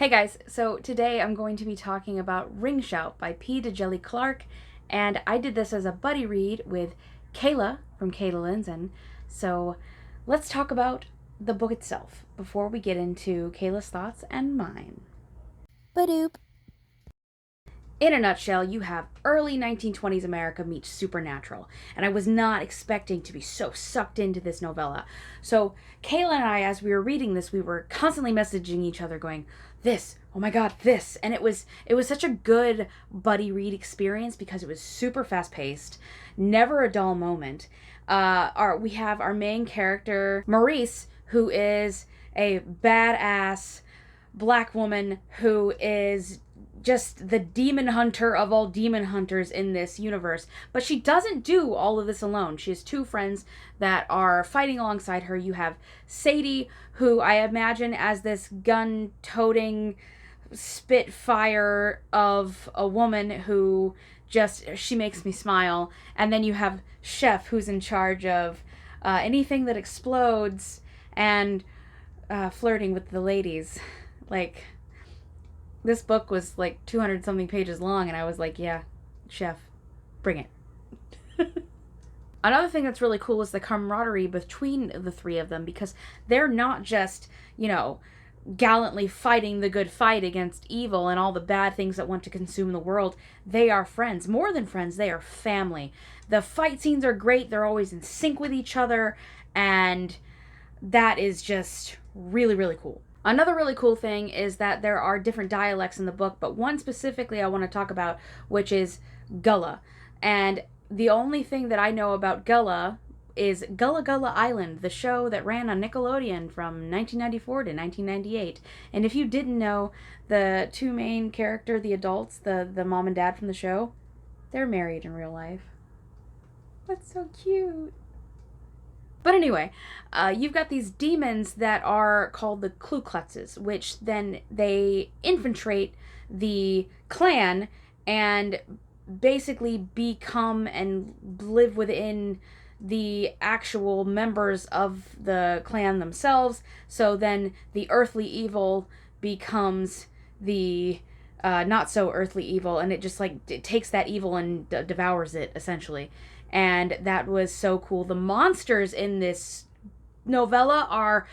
Hey guys, so today I'm going to be talking about Ringshout by p.djeliclark, and I did this as a buddy read with Kayla from Kayla. So let's talk about the book itself before we get into Kayla's thoughts and mine. Ba-doop. In a nutshell, you have early 1920s America meets supernatural, and I was not expecting to be so sucked into this novella. So Kayla and I, as we were reading this, we were constantly messaging each other going, this, oh my god, this. And it was such a good buddy read experience because it was super fast paced, never a dull moment. We have our main character, Maurice, who is a badass black woman who is just the demon hunter of all demon hunters in this universe. But she doesn't do all of this alone. She has two friends that are fighting alongside her. You have Sadie, who I imagine as this gun-toting spitfire of a woman who she makes me smile. And then you have Chef, who's in charge of anything that explodes and flirting with the ladies. Like, this book was like 200 something pages long, and I was like, yeah, Chef, bring it. Another thing that's really cool is the camaraderie between the three of them, because they're not just, gallantly fighting the good fight against evil and all the bad things that want to consume the world. They are friends. More than friends, they are family. The fight scenes are great. They're always in sync with each other, and that is just really, really cool. Another really cool thing is that there are different dialects in the book, but one specifically I want to talk about, which is Gullah. And the only thing that I know about Gullah is Gullah Gullah Island, the show that ran on Nickelodeon from 1994 to 1998. And if you didn't know, the two main characters, the adults, the mom and dad from the show, they're married in real life. That's so cute. But anyway, you've got these demons that are called the CULTTURES, which then they infiltrate the clan and basically become and live within the actual members of the clan themselves. So then the earthly evil becomes the not so earthly evil, and it just it takes that evil and devours it, essentially. And that was so cool. The monsters in this novella are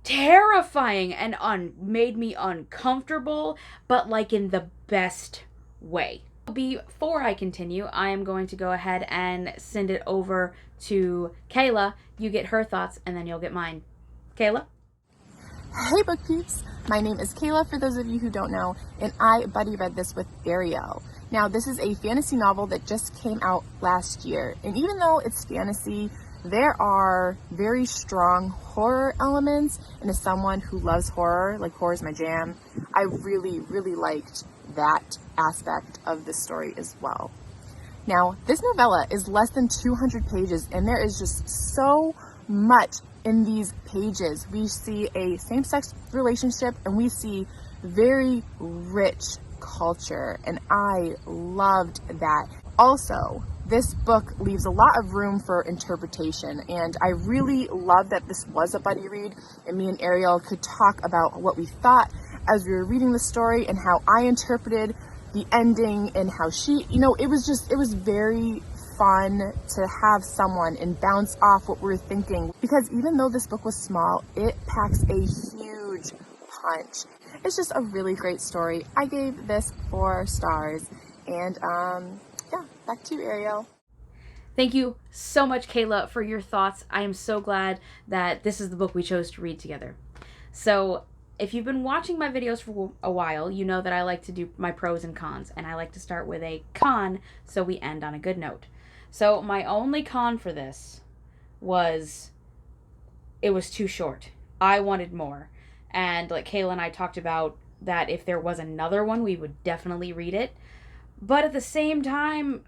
terrifying and made me uncomfortable, but like in the best way. Before I continue, I am going to go ahead and send it over to Kayla. You get her thoughts, and then you'll get mine. Kayla? Hey book peeps, my name is Kayla for those of you who don't know, and I buddy read this with Ariel. Now this is a fantasy novel that just came out last year, and even though it's fantasy, there are very strong horror elements, and as someone who loves horror, like horror is my jam, I really, really liked that aspect of the story as well. Now this novella is less than 200 pages, and there is just so much in these pages. We see a same-sex relationship, and we see very rich culture, and I loved that. Also, this book leaves a lot of room for interpretation, and I really love that this was a buddy read, and me and Ariel could talk about what we thought as we were reading the story and how I interpreted the ending and how she, it was very fun to have someone and bounce off what we're thinking, because even though this book was small, it packs a huge punch. It's just a really great story. I gave this 4 stars, and yeah, back to you, Ariel. Thank you so much, Kayla, for your thoughts. I am so glad that this is the book we chose to read together. So if you've been watching my videos for a while, you know that I like to do my pros and cons, and I like to start with a con so we end on a good note. So my only con for this was it was too short. I wanted more. And like Kayla and I talked about that if there was another one, we would definitely read it. But at the same time,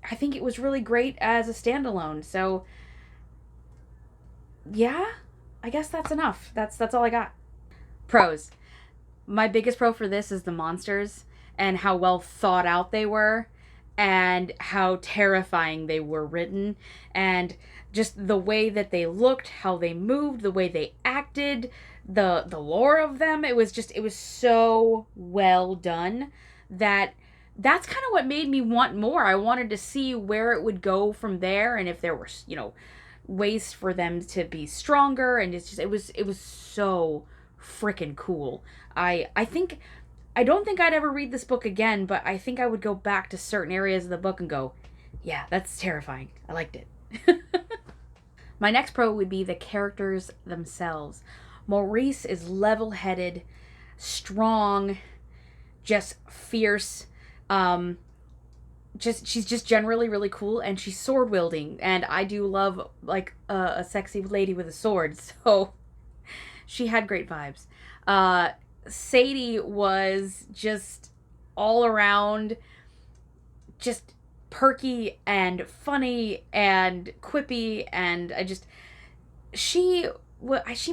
I think it was really great as a standalone. So yeah, I guess that's enough. That's all I got. Pros. My biggest pro for this is the monsters and how well thought out they were, and how terrifying they were written, and just the way that they looked, how they moved, the way they acted, the lore of them. It was so well done that that's kind of what made me want more. I wanted to see where it would go from there, and if there were, ways for them to be stronger. And it was so freaking cool. I don't think I'd ever read this book again, but I think I would go back to certain areas of the book and go, yeah, that's terrifying. I liked it. My next pro would be the characters themselves. Maurice is level-headed, strong, just fierce. She's just generally really cool, and she's sword wielding, and I do love like a sexy lady with a sword, so she had great vibes. Sadie was just all around just perky and funny and quippy, and she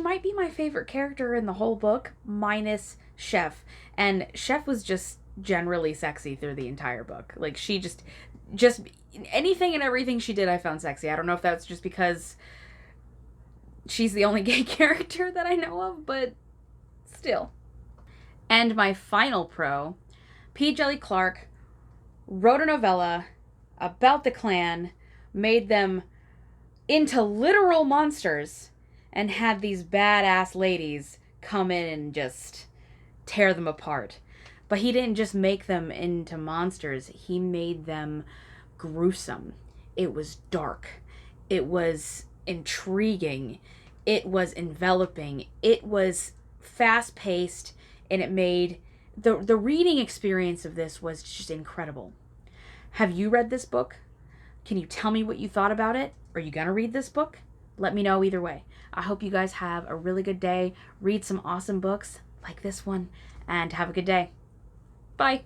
might be my favorite character in the whole book, minus Chef. And Chef was just generally sexy through the entire book. Like, she just anything and everything she did I found sexy. I don't know if that's just because she's the only gay character that I know of, but still. And my final pro, p.djeliclark wrote a novella about the Klan, made them into literal monsters, and had these badass ladies come in and just tear them apart. But he didn't just make them into monsters, he made them gruesome. It was dark. It was intriguing. It was enveloping. It was fast-paced, and it made the reading experience of this was just incredible. Have you read this book? Can you tell me what you thought about it? Are you gonna read this book? Let me know either way. I hope you guys have a really good day. Read some awesome books like this one, and have a good day. Bye.